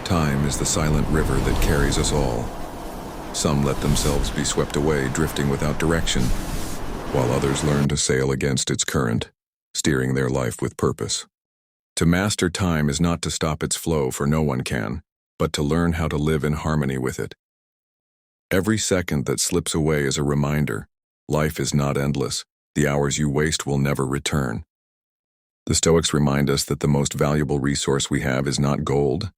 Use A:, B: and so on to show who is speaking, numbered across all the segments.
A: Time is the silent river that carries us all. Some let themselves be swept away, drifting without direction, while others learn to sail against its current, steering their life with purpose. To master time is not to stop its flow, for no one can, but to learn how to live in harmony with it. Every second that slips away is a reminder. Life is not endless. The hours you waste will never return. The Stoics remind us that the most valuable resource we have is not gold,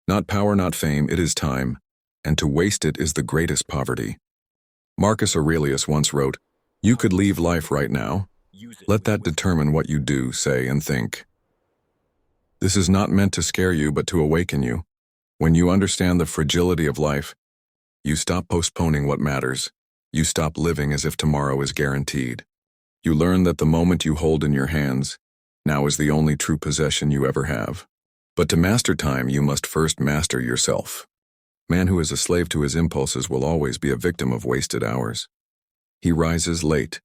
A: not power, not fame, it is time, and to waste it is the greatest poverty. Marcus Aurelius once wrote, "You could leave life right now. Let that determine what you do, say, and think." This is not meant to scare you, but to awaken you. When you understand the fragility of life, you stop postponing what matters. You stop living as if tomorrow is guaranteed. You learn that the moment you hold in your hands now is the only true possession you ever have. But to master time, you must first master yourself. Man who is a slave to his impulses will always be a victim of wasted hours. He rises late,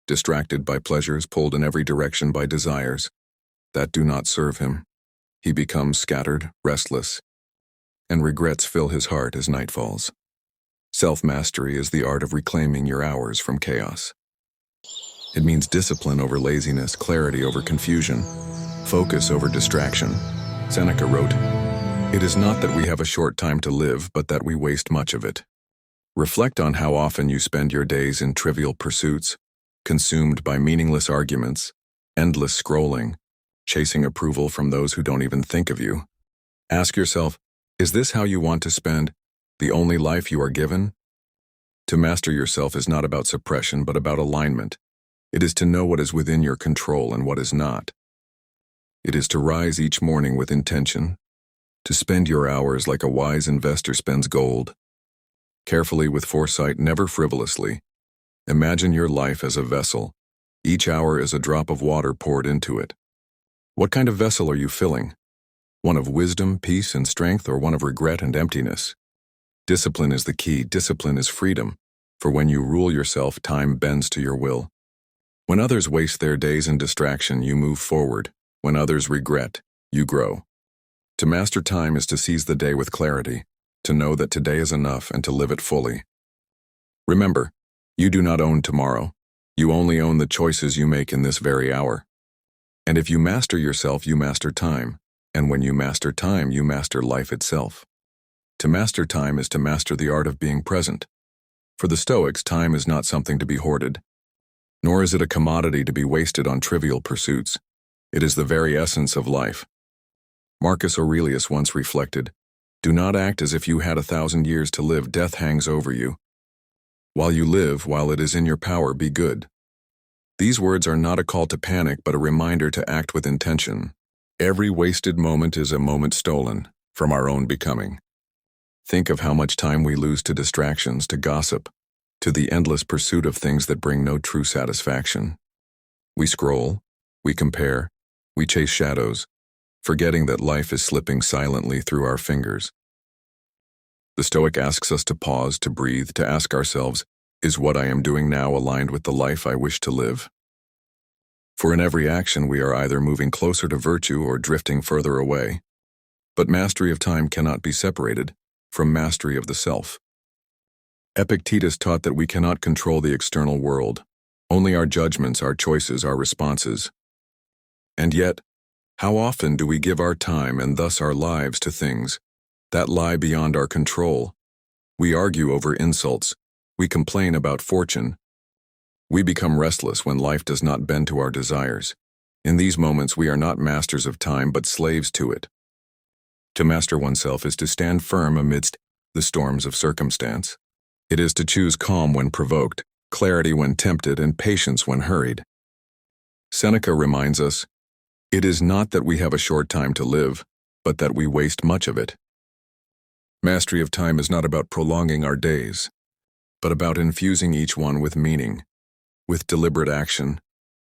A: distracted by pleasures, pulled in every direction by desires that do not serve him. He becomes scattered, restless, and regrets fill his heart as night falls. Self-mastery is the art of reclaiming your hours from chaos. It means discipline over laziness, clarity over confusion, focus over distraction. Seneca wrote, "It is not that we have a short time to live, but that we waste much of it." Reflect on how often you spend your days in trivial pursuits, consumed by meaningless arguments, endless scrolling, chasing approval from those who don't even think of you. Ask yourself, is this how you want to spend the only life you are given? To master yourself is not about suppression, but about alignment. It is to know what is within your control and what is not. It is to rise each morning with intention, to spend your hours like a wise investor spends gold. Carefully, with foresight, never frivolously. Imagine your life as a vessel. Each hour is a drop of water poured into it. What kind of vessel are you filling? One of wisdom, peace, and strength, or one of regret and emptiness? Discipline is the key. Discipline is freedom, for when you rule yourself, time bends to your will. When others waste their days in distraction, you move forward. When others regret, you grow. To master time is to seize the day with clarity, to know that today is enough and to live it fully. Remember, you do not own tomorrow. You only own the choices you make in this very hour. And if you master yourself, you master time. And when you master time, you master life itself. To master time is to master the art of being present. For the Stoics, time is not something to be hoarded, nor is it a commodity to be wasted on trivial pursuits. It is the very essence of life. Marcus Aurelius once reflected, "Do not act as if you had 1,000 years to live. Death hangs over you. While you live, while it is in your power, be good." These words are not a call to panic, but a reminder to act with intention. Every wasted moment is a moment stolen from our own becoming. Think of how much time we lose to distractions, to gossip, to the endless pursuit of things that bring no true satisfaction. We scroll, we compare, we chase shadows, forgetting that life is slipping silently through our fingers. The Stoic asks us to pause, to breathe, to ask ourselves, is what I am doing now aligned with the life I wish to live? For in every action we are either moving closer to virtue or drifting further away. But mastery of time cannot be separated from mastery of the self. Epictetus taught that we cannot control the external world, only our judgments, our choices, our responses. And yet, how often do we give our time and thus our lives to things that lie beyond our control? We argue over insults, we complain about fortune. We become restless when life does not bend to our desires. In these moments we are not masters of time but slaves to it. To master oneself is to stand firm amidst the storms of circumstance. It is to choose calm when provoked, clarity when tempted, and patience when hurried. Seneca reminds us, "It is not that we have a short time to live, but that we waste much of it." Mastery of time is not about prolonging our days, but about infusing each one with meaning, with deliberate action,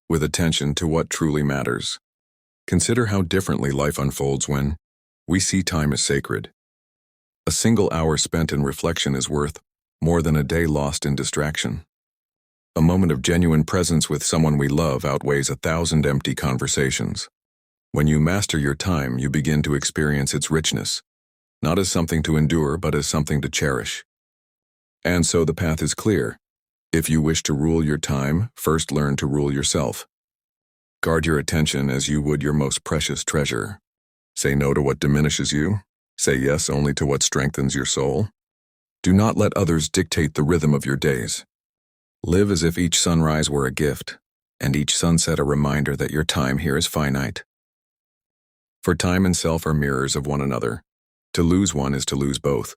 A: with attention to what truly matters. Consider how differently life unfolds when we see time as sacred. A single hour spent in reflection is worth more than a day lost in distraction. A moment of genuine presence with someone we love outweighs 1,000 empty conversations. When you master your time, you begin to experience its richness, not as something to endure, but as something to cherish. And so the path is clear. If you wish to rule your time, first learn to rule yourself. Guard your attention as you would your most precious treasure. Say no to what diminishes you. Say yes only to what strengthens your soul. Do not let others dictate the rhythm of your days. Live as if each sunrise were a gift, and each sunset a reminder that your time here is finite. For time and self are mirrors of one another. To lose one is to lose both.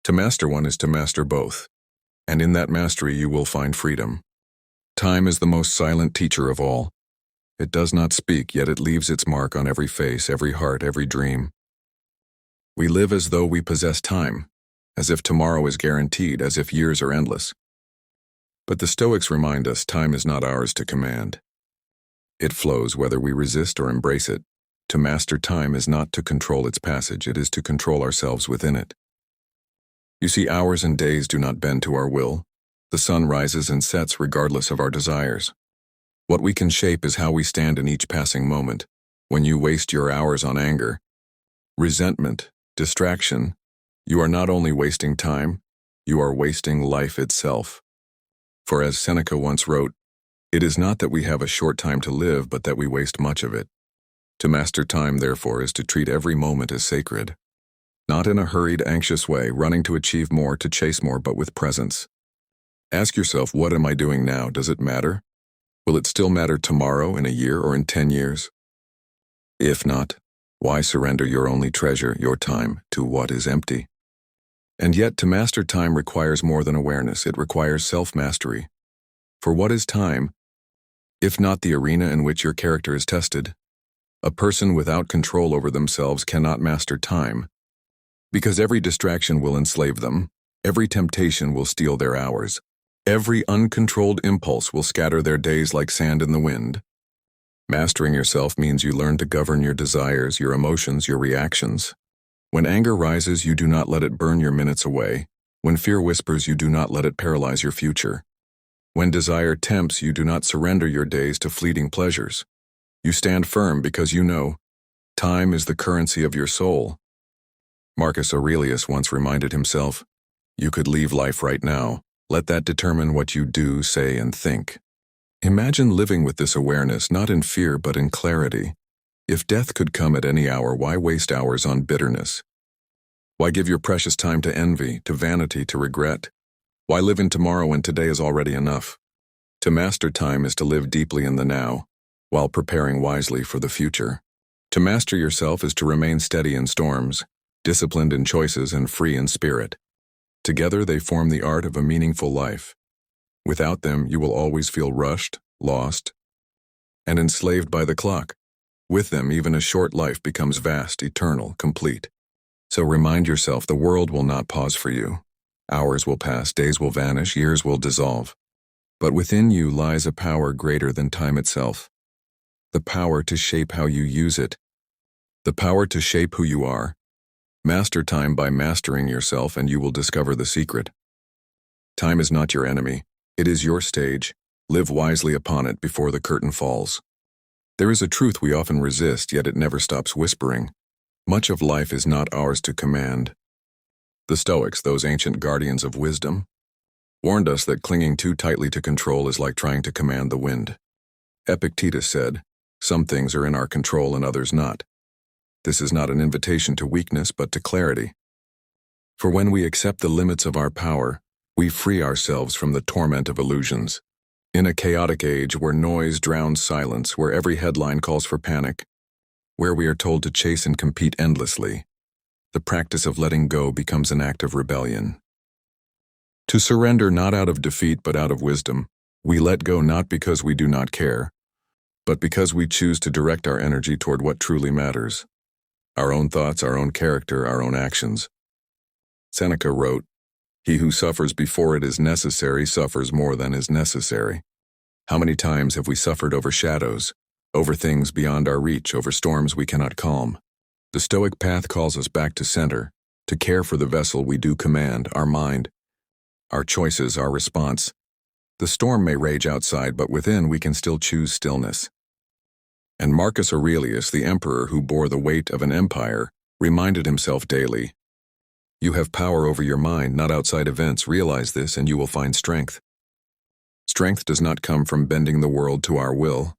A: To master one is to master both. And in that mastery you will find freedom. Time is the most silent teacher of all. It does not speak, yet it leaves its mark on every face, every heart, every dream. We live as though we possess time, as if tomorrow is guaranteed, as if years are endless. But the Stoics remind us time is not ours to command. It flows whether we resist or embrace it. To master time is not to control its passage, it is to control ourselves within it. You see, hours and days do not bend to our will. The sun rises and sets regardless of our desires. What we can shape is how we stand in each passing moment. When you waste your hours on anger, resentment, distraction, you are not only wasting time, you are wasting life itself. For as Seneca once wrote, it is not that we have a short time to live, but that we waste much of it. To master time, therefore, is to treat every moment as sacred. Not in a hurried, anxious way, running to achieve more, to chase more, but with presence. Ask yourself, what am I doing now? Does it matter? Will it still matter tomorrow, in a year, or in 10 years? If not, why surrender your only treasure, your time, to what is empty? And yet, to master time requires more than awareness. It requires self-mastery. For what is time, if not the arena in which your character is tested? A person without control over themselves cannot master time, because every distraction will enslave them, every temptation will steal their hours, every uncontrolled impulse will scatter their days like sand in the wind. Mastering yourself means you learn to govern your desires, your emotions, your reactions. When anger rises, you do not let it burn your minutes away. When fear whispers, you do not let it paralyze your future. When desire tempts, you do not surrender your days to fleeting pleasures. You stand firm because you know, time is the currency of your soul. Marcus Aurelius once reminded himself, you could leave life right now. Let that determine what you do, say, and think. Imagine living with this awareness, not in fear, but in clarity. If death could come at any hour, why waste hours on bitterness? Why give your precious time to envy, to vanity, to regret? Why live in tomorrow when today is already enough? To master time is to live deeply in the now, while preparing wisely for the future. To master yourself is to remain steady in storms, disciplined in choices, and free in spirit. Together they form the art of a meaningful life. Without them, you will always feel rushed, lost, and enslaved by the clock. With them, even a short life becomes vast, eternal, complete. So remind yourself, the world will not pause for you. Hours will pass, days will vanish, years will dissolve. But within you lies a power greater than time itself. The power to shape how you use it. The power to shape who you are. Master time by mastering yourself, and you will discover the secret. Time is not your enemy. It is your stage. Live wisely upon it before the curtain falls. There is a truth we often resist, yet it never stops whispering. Much of life is not ours to command. The Stoics, those ancient guardians of wisdom, warned us that clinging too tightly to control is like trying to command the wind. Epictetus said, some things are in our control and others not. This is not an invitation to weakness, but to clarity. For when we accept the limits of our power, we free ourselves from the torment of illusions. In a chaotic age where noise drowns silence, where every headline calls for panic, where we are told to chase and compete endlessly, the practice of letting go becomes an act of rebellion. To surrender not out of defeat but out of wisdom, we let go not because we do not care, but because we choose to direct our energy toward what truly matters. Our own thoughts, our own character, our own actions. Seneca wrote, "He who suffers before it is necessary suffers more than is necessary." How many times have we suffered over shadows, over things beyond our reach, over storms we cannot calm? The Stoic path calls us back to center, to care for the vessel we do command, our mind, our choices, our response. The storm may rage outside, but within we can still choose stillness. And Marcus Aurelius, the emperor who bore the weight of an empire, reminded himself daily, "You have power over your mind, not outside events. Realize this and you will find strength." Strength does not come from bending the world to our will,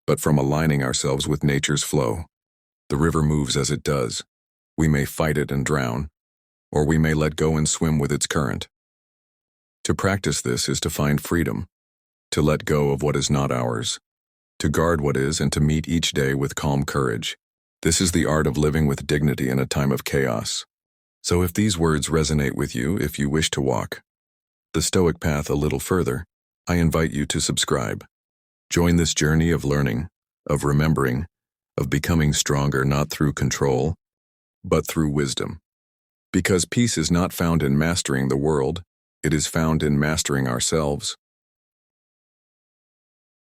A: but from aligning ourselves with nature's flow. The river moves as it does. We may fight it and drown, or we may let go and swim with its current. To practice this is to find freedom, to let go of what is not ours, to guard what is, and to meet each day with calm courage. This is the art of living with dignity in a time of chaos. So if these words resonate with you, if you wish to walk the Stoic path a little further, I invite you to subscribe. Join this journey of learning, of remembering, of becoming stronger not through control, but through wisdom. Because peace is not found in mastering the world, it is found in mastering ourselves.